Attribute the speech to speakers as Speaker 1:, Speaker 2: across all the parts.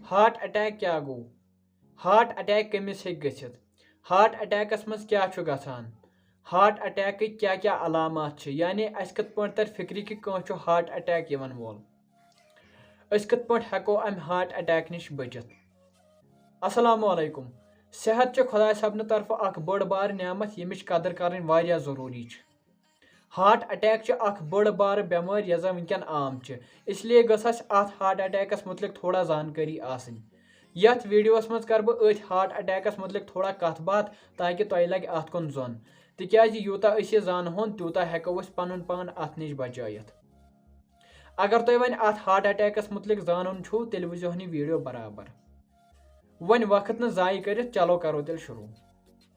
Speaker 1: Heart attack क्या गो heart attack कमिस हेक गसित heart अटैकस मज क्या छु गसान हार्ट अटैक क्या क्या अलामात छ यानी अस कत पट तर फिक्र कि कह हार्ट अटैक यवन वोल अस कत पट हेको अम हार्ट अटैक निश बचित। अस्सलामु अलैकुम। सेहत च खुदा सबन तरफ अख बड़ बार नियामत यमिच कदर करन वारिया जरूरी छ। हार्ट अटैक च अख बड़ बार बेमार यह वनकन आम च, इसलिए गस अत हार्ट अटैकस मुतलिक थोड़ा जानकारी आसनी। यथ वीडियोस मज कर बह अथ हार्ट अटैकस मुतलिक थोड़ा कथ बात ताकि तुह लगे अत कुन जोन तिक्याज यूता अस जानहोन त्यूता हेको अस पनुन पान अत निश बचायित। अगर तुह वन अत हार्ट अटैकस मुतलिक जानन छु तेल वुझोन यह वीडियो बराबर। वन वक्त न जाय कर चलो करो तेल शुरू।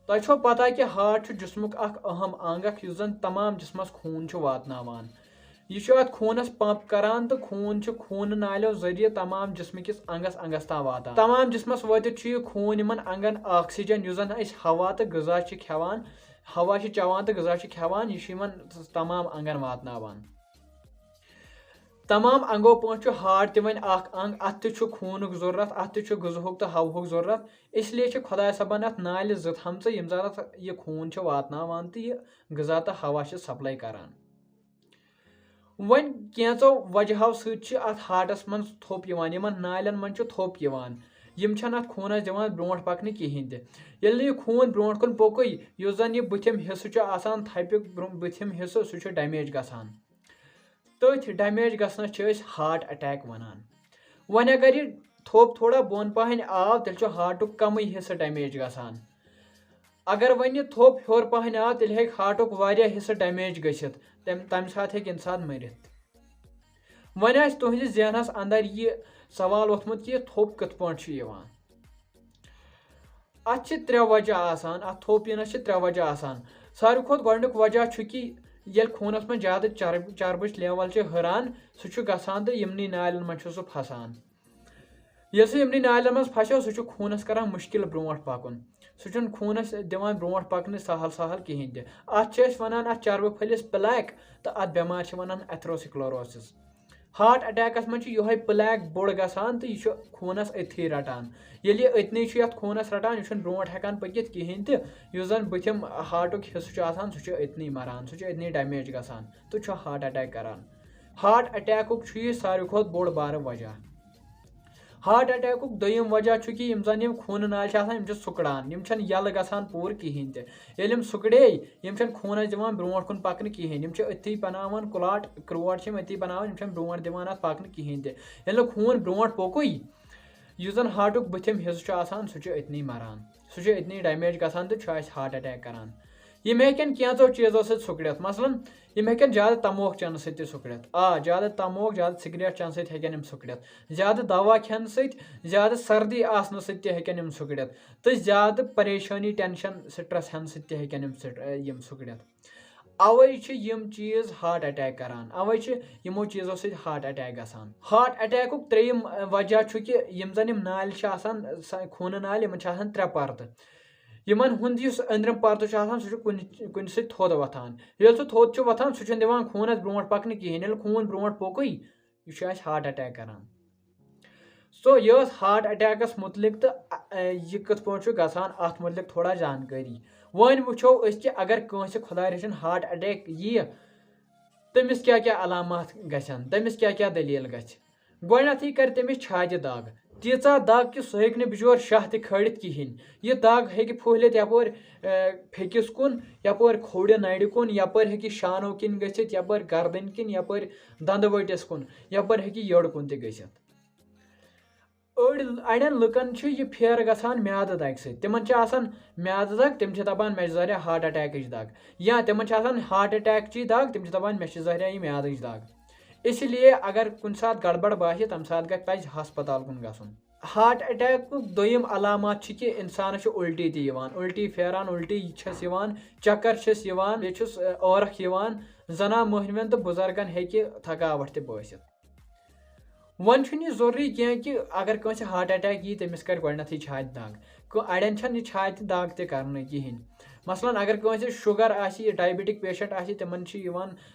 Speaker 1: तुह छो पता कि हार्ट जिस्मुक अख अहम अंग युस जन तमाम जिस्मस खून वातनावान। यह खूनस पंप करान तो खून खून नालों जरिए तमाम जिस्म किस अंगस अंगस ता वातान। तमाम जिस्मस वातित खून इन अंगन ऑक्सीजन युस जन हवा तो गजा खेवान हवा चवान तो गजा खेवान यह तमाम अंगन वातनावान। तमाम अंगों पे हार्ट तिवन अंग अत खून जरूरत अत गजहुक तो हवहुक जरूरत, इसलिए खुदा सबन अत नाल जो थमच यम जन यह खून वातनावान तो यह गजा तो हवा सप्लाई करान। वन कैंचो वजहों सत अत हार्टस मन थोप यवान यमन नालन मन थोप यवान यम छन अत खूनस दिवान ब्रोंठ पकने कहें ते येल यह खून ब्रोंठ कुन पोकुई युस जन यह बुथिम हिस्सु आसान थपिक बुथिम हिस्सु सह डैमेज गसान तथ डैमेज गसनस हार्ट अटैक वनान। वन अगर यह थोप थोड़ा बोन पहन आव तेल हार्टुक कम हिस्स डैमेज गसान। अगर वन यह थोप हेर पहन आव तेल हेक हार्टुक वारिया हिस्स डैमेज गसित तम साथ हेक इंसान मरित। वन आस तुहंदिस जहनस अंदर यह सवाल वोथमुत कि यह थोप कत पट यवान। अत त्रे वजह आसान अत थोप यनस त्रे वजह आसान। सारे खुद गोडनुक वजह कि येल खूनस में ज्यादा चर्बच लेवल हरान सह गसान तो यमनी नालन मन सह फसान। ये यमनी नालन मज फसो सह खूनस करान मुश्किल ब्रोंठ पकुन सह खूनस दिवान ब्रोंठ पकने सहल सहल कहें ते अत वनान अत चर्ब फलिस प्लैक तो अत बेमार वनान एथरोस्क्लेरोसिस। हार्ट अटैकस मन यह प्लैक बोड़ गसान तो यह खूनस अथी रटान ये अतनी ये खूनस रटान यह ब्रोंठ हेकान पकित कहें ते युस जन बुथिम हार्टुक हिस्सु आसान सह अतनी मरान सह अतनी डैमेज गसान तो हार्ट अटैक करान। हार्ट अटैकुक सारे खुद बोड़ बार वजह। हार्ट अटैकुक दोयम वजह कि यम जन खून नाल यम सुकड़ान यम यल गसान पूर कहें ते यम सुकड़े यम खूनस दिवान ब्रोंठ कुन पकन कहें यम अथी बनावान क्लॉट क्रोट अथी बनावान यम ब्रोंठ दिवान अत पकन कहें ते ये खून ब्रोंठ पोकुई युस जन हार्टुक बुथिम हिस्सु आसान सह अतनी मरान सह अतनी डैमेज गसान तो हार्ट अटैक करान। यम हेकन कैंचो चीजों सत सुकड़ित मसलन यम हेकन ज्यादा तमोक चेन सत सुकड़ित ज्यादा तमोक ज्यादा सिगरेट चेन सत हेकन यम सुकड़ित ज्यादा दवा खेन सत ज्यादा सर्दी आसन सत हेकन यम सुकड़ित तो ज्यादा परेशानी टेंशन स्ट्रेस हेन सत हेकन यम सुकड़ित। अवै यम चीज हार्ट अटैक करान अवै यमो चीजों सत हार्ट अटैक गसान। हार्ट अटैकुक त्रेयम वजह कि यम जन यम नाल आसान खून नाल यमन त्रे परत यमन हुंद अंदरम परत सह कुन थोद वथान ये थोद वथान सह दिवान खूनस ब्रोंठ पकने कहें ये खून ब्रोंठ पोकुई यह हार्ट अटैक करान। सो यह हार्ट अटैकस मुतलिक तो यह कत पे गसान अत मुतलिक थोड़ा जानकारी। वन वो कि अगर कंस खुदा रचन हार्ट अटैक यी तमिस क्या क्या अलामात गसन तमिस क्या क्या दलील गछ गोडनथी कर तमिस छाति दाग तीचा दाग कि सह हेक बिचोर शाह त खड़ित कहें यह दाग हेक फहलित यपर फेकिस कुन यपर खोड़ नड़ कुन यपर हेक शानो किन गसित यपर गर्दन किन यपर दंद वटिस कुन यपर हेक यड़ कुन त गसित। अड़न लुकन यह फेर गसान म्याद दग सतन म्याद दग तम दपान मे जरिया हार्ट अटैक दग या तम हार्ट अटैक दग तम दपान मे जरिया यह म्याद दग। इसलिए अगर कुन सात गड़बड़ बासे तम सात पज हस्पताल कुन गसन। हार्ट अटैक दोयम अलामात कि इंसान उल्टी तीवान उल्टी फेरान उल्टी चक्कर औरख जना मोहनवन तो बुजुर्गन हेकि थकावट त बसित। वन यह जरूरी कह कि अगर कंस हार्ट अटैक यी तमिस कर गोडनथी छाति दाग अड़न छन यह छाति दाग त करने कहें मसलन अगर कहीं शुगर आसी डायबिटिक पेशेंट आसी तिमन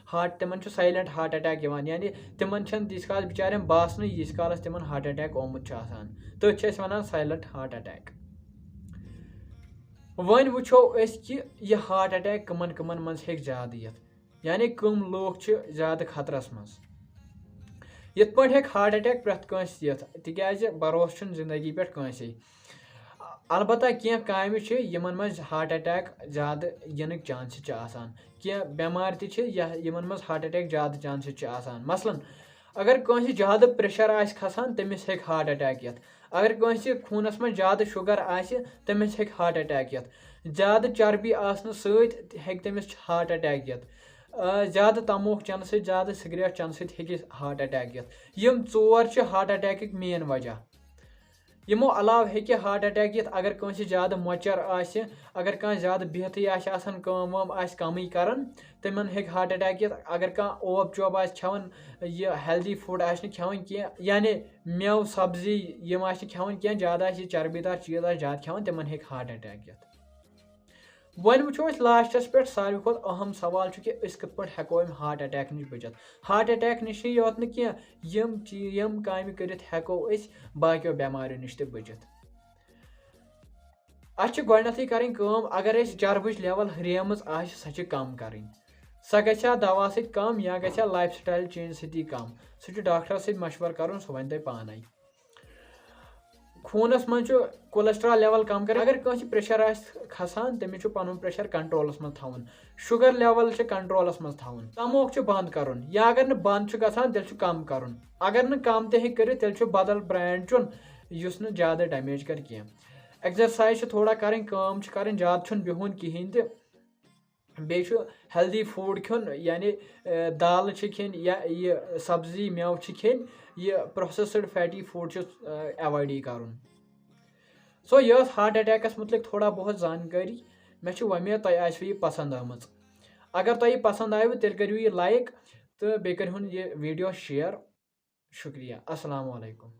Speaker 1: हार्ट तिमन साइलेंट हार्ट अटैक यानी तिमन तीस काल बिचारें बासन यीस कालस तिमन हार्ट अटैक ओमुत तो one silent heart attack. One वो कि यह हार्ट अटैक कमन कमन मज हे ज्यादा यत यानी कम लोग ज्यादा खतरस मज यथ पे हार्ट अटैक प्रेथ कंस यत तिकाज भरोस जिंदगी पे कंसे अलबत्ता क्या काम यमन मज हार्ट अटैक ज्यादा यन चांसेस क्या बेमार तमन मज हार्ट अटैक ज्यादा चांसेस मसलन अगर कंस ज्यादा प्रेशर आस खसान तमिस हे हार्ट अटैक यत अगर कंस खूनस में ज्यादा शुगर आस तमिस हे हार्ट अटैक यत ज्यादा चर्बी आसन सत हे तमिस हार्ट अटैक यत ज्यादा तमोख चन सत ज्यादा सिगरेट चन सत हे हार्ट अटैक यत यम चोर हार्ट अटैक मेन वजह यमो अलाव हे हार्ट अटैक यत अगर कंस ज्यादा मोचर आस अगर कह ज्यादा बिहती आसान काम वाम आस कमी करन तमन हे हार्ट अटैक यत अगर कह ओब चोब आस खेवन यह हेल्दी फूड आस खेवन कह यानी मेव सब्जी यम आस खेवन कह ज्यादा चर्बीदार चीज आस ज्यादा खेवन तमन हे हार्ट अटैक यत। वन वो लास्टस पे सारे खुद अहम सवाल कि कत पे हेको हार्ट अटैक नश बचित हार्ट अटैक नश योत यम काम कर हेको बाकियों बेमारियों नश बचित अथ करें अगर चर्बच लेवल हरेमज सह कम करें सह ग दवा सत कम या ग लाइफ स्टाइल चेंज सती कम सह डॉक्टर सत मशवर कर सह वन तुम पान खूनस मज कोलेस्ट्रॉल लेवल कम कर अगर कह प्रेशर आ खसान तमिस पन प्रेशर कंट्रोलस मज थवन शुगर लेवल कंट्रोलस मज थवन तमोख बंद कर या अगर न बंद गसान तेल कम कर अगर न कम ते कर तेल बदल ब्रांड चुन युस न ज्यादा डैमेज कर कह एक्सरसाइज थोड़ा करें काम करें ज्यादा बिहुन कहें तो बे हेल्दी फूड खेन यानी दाल खेन या यह सब्जी मेव खेन यह प्रोसेस्ड फैटी फूड अवॉइड कर सो यह हार्ट अटैकस मुतलिक थोड़ा बहुत जानकारी मे उम्मीद तुम आसो यह पसंद आमज अगर तुम पसंद आयो तेल करो यह लाइक तो बे करो यह वीडियो शेयर शुक्रिया अस्सलाम वालेकुम।